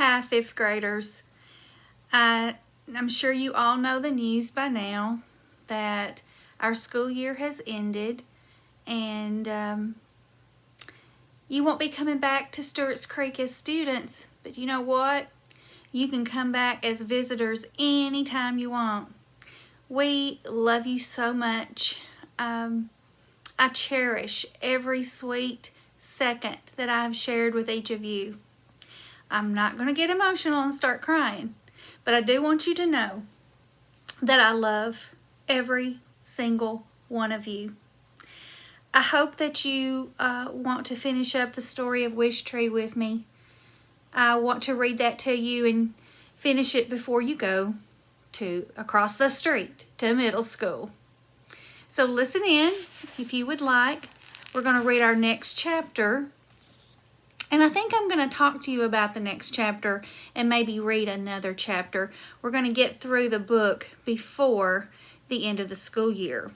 Hi, fifth graders. I'm sure you all know the news by now that our school year has ended, and you won't be coming back to Stewart's Creek as students, but you know what? You can come back as visitors anytime you want. We love you so much. I cherish every sweet second that I've shared with each of you. I'm not going to get emotional and start crying, but I do want you to know that I love every single one of you. I hope that you want to finish up the story of Wish Tree with me. I want to read that to you and finish it before you go to across the street to middle school. So listen in if you would like. We're going to read our next chapter. And I think I'm going to talk to you about the next chapter and maybe read another chapter. We're going to get through the book before the end of the school year.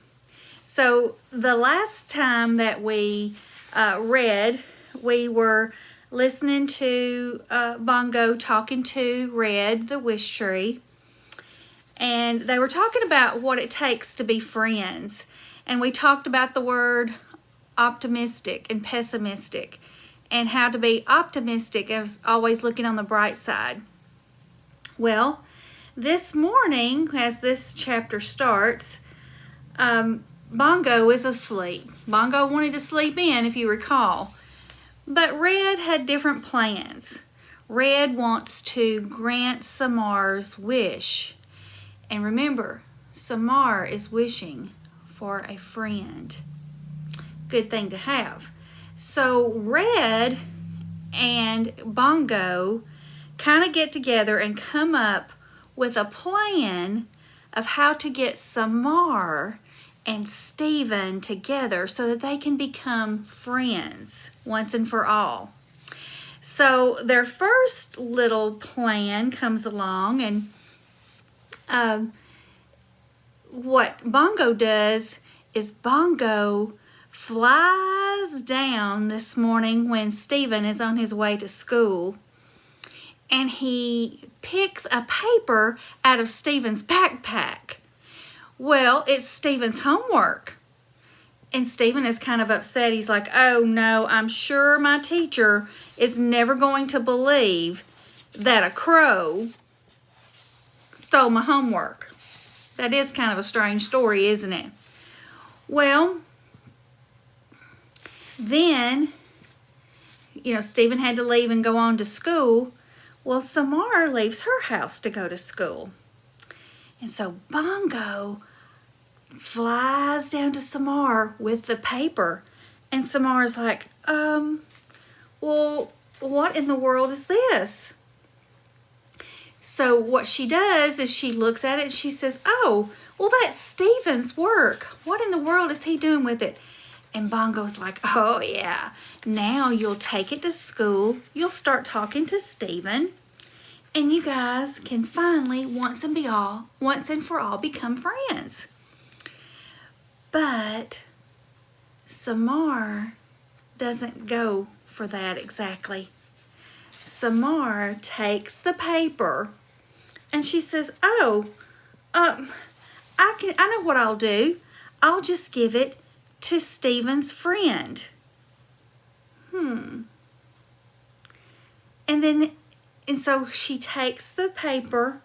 So the last time that we read, we were listening to Bongo talking to Red, the wish tree. And they were talking about what it takes to be friends. And we talked about the word optimistic and pessimistic, and how to be optimistic as always looking on the bright side. Well, this morning, as this chapter starts, Bongo is asleep. Bongo wanted to sleep in, if you recall. But Red had different plans. Red wants to grant Samar's wish. And remember, Samar is wishing for a friend. Good thing to have. So Red and Bongo kind of get together and come up with a plan of how to get Samar and Stephen together so that they can become friends once and for all. So their first little plan comes along, and what Bongo does is Bongo flies down this morning when Stephen is on his way to school, and he picks a paper out of Stephen's backpack. Well, it's Stephen's homework. And Stephen is kind of upset. He's like, oh no, I'm sure my teacher is never going to believe that a crow stole my homework. That is kind of a strange story, isn't it? Well, then, Stephen had to leave and go on to school. Well, Samar leaves her house to go to school. And so Bongo flies down to Samar with the paper. And Samar's like, well, what in the world is this? So what she does is she looks at it and she says, oh, well, that's Stephen's work. What in the world is he doing with it? And Bongo's like, oh yeah, now you'll take it to school, you'll start talking to Stephen, and you guys can finally, once and for all, become friends. But Samar doesn't go for that exactly. Samar takes the paper and she says, oh, I know what I'll do. I'll just give it to Stephen's friend. And so she takes the paper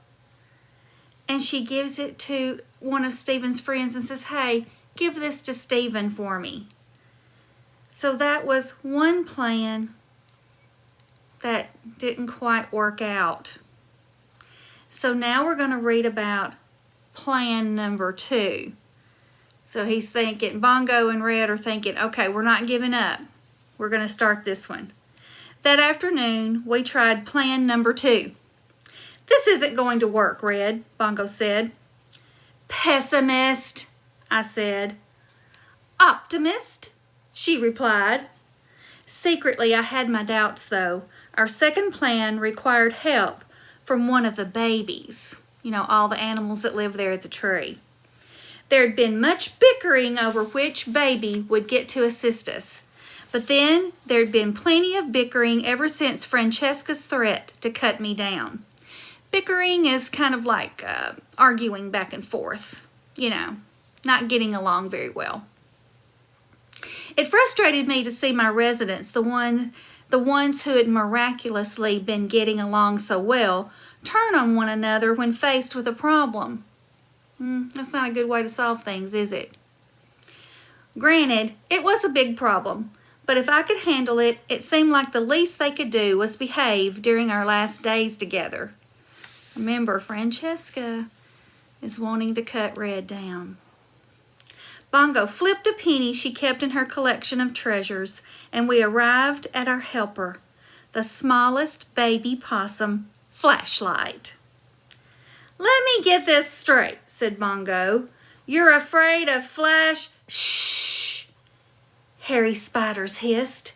and she gives it to one of Stephen's friends and says, hey, give this to Stephen for me. So that was one plan that didn't quite work out. So now we're going to read about plan number 2. So he's thinking, Bongo and Red are thinking, okay, we're not giving up. We're going to start this one. That afternoon, we tried plan number 2. This isn't going to work, Red, Bongo said. Pessimist, I said. Optimist, she replied. Secretly, I had my doubts, though. Our second plan required help from one of the babies. All the animals that live there at the tree. There had been much bickering over which baby would get to assist us. But then there'd been plenty of bickering ever since Francesca's threat to cut me down. Bickering is kind of like arguing back and forth, not getting along very well. It frustrated me to see my residents, the ones who had miraculously been getting along so well, turn on one another when faced with a problem. That's not a good way to solve things, is it? Granted, it was a big problem, but if I could handle it, it seemed like the least they could do was behave during our last days together. Remember, Francesca is wanting to cut Red down. Bongo flipped a penny she kept in her collection of treasures, and we arrived at our helper, the smallest baby possum, Flashlight. "Let me get this straight," said Bongo. "You're afraid of Flash—" "Shh!" Harry Spiders hissed.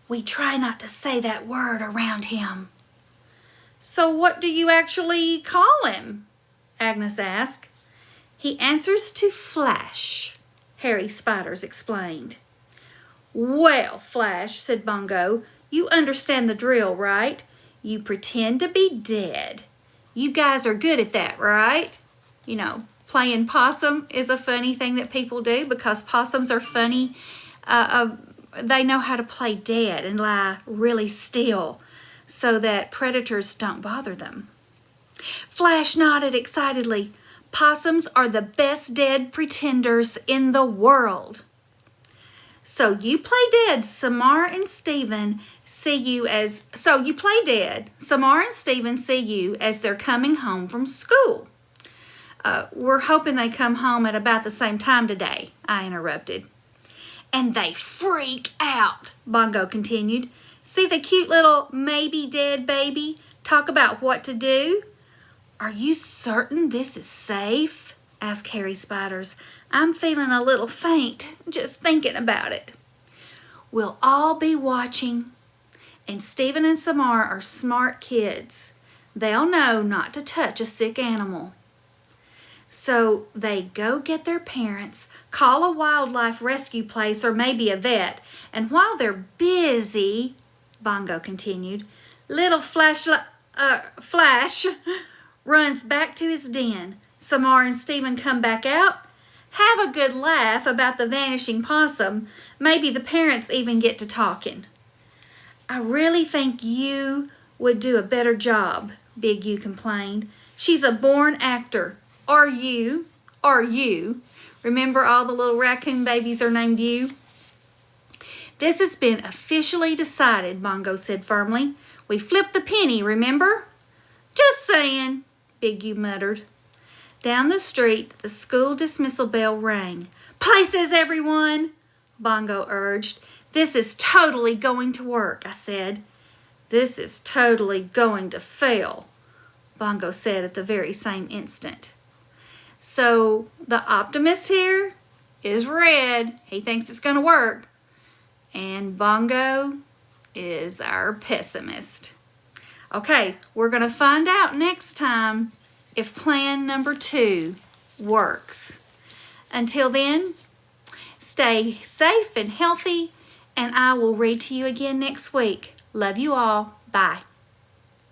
"We try not to say that word around him." "So what do you actually call him?" Agnes asked. "He answers to Flash," Harry Spiders explained. "Well, Flash," said Bongo, "you understand the drill, right? You pretend to be dead. You guys are good at that, right? Playing possum is a funny thing that people do because possums are funny. They know how to play dead and lie really still so that predators don't bother them." Flash nodded excitedly. "Possums are the best dead pretenders in the world." "So you play dead, Samar and Steven see you as they're coming home from school." We're hoping they come home at about the same time today," I interrupted. "And they freak out," Bongo continued. "See the cute little maybe dead baby talk about what to do." "Are you certain this is safe?" asked Harry Spiders. "I'm feeling a little faint just thinking about it." "We'll all be watching. And Steven and Samar are smart kids. They'll know not to touch a sick animal." So they go get their parents, call a wildlife rescue place or maybe a vet, and while they're busy, Bongo continued, little Flash runs back to his den. Samar and Steven come back out, have a good laugh about the vanishing possum. Maybe the parents even get to talking. "I really think you would do a better job," Big U complained. "She's a born actor. Are you? Remember all the little raccoon babies are named you?" "This has been officially decided," Bongo said firmly. "We flipped the penny, remember?" "Just saying," Big U muttered. Down the street, the school dismissal bell rang. "Places, everyone," Bongo urged. "This is totally going to work," I said. "This is totally going to fail," Bongo said at the very same instant. So the optimist here is Red. He thinks it's going to work. And Bongo is our pessimist. Okay, we're going to find out next time if plan number 2 works. Until then, stay safe and healthy, and I will read to you again next week. Love you all. Bye.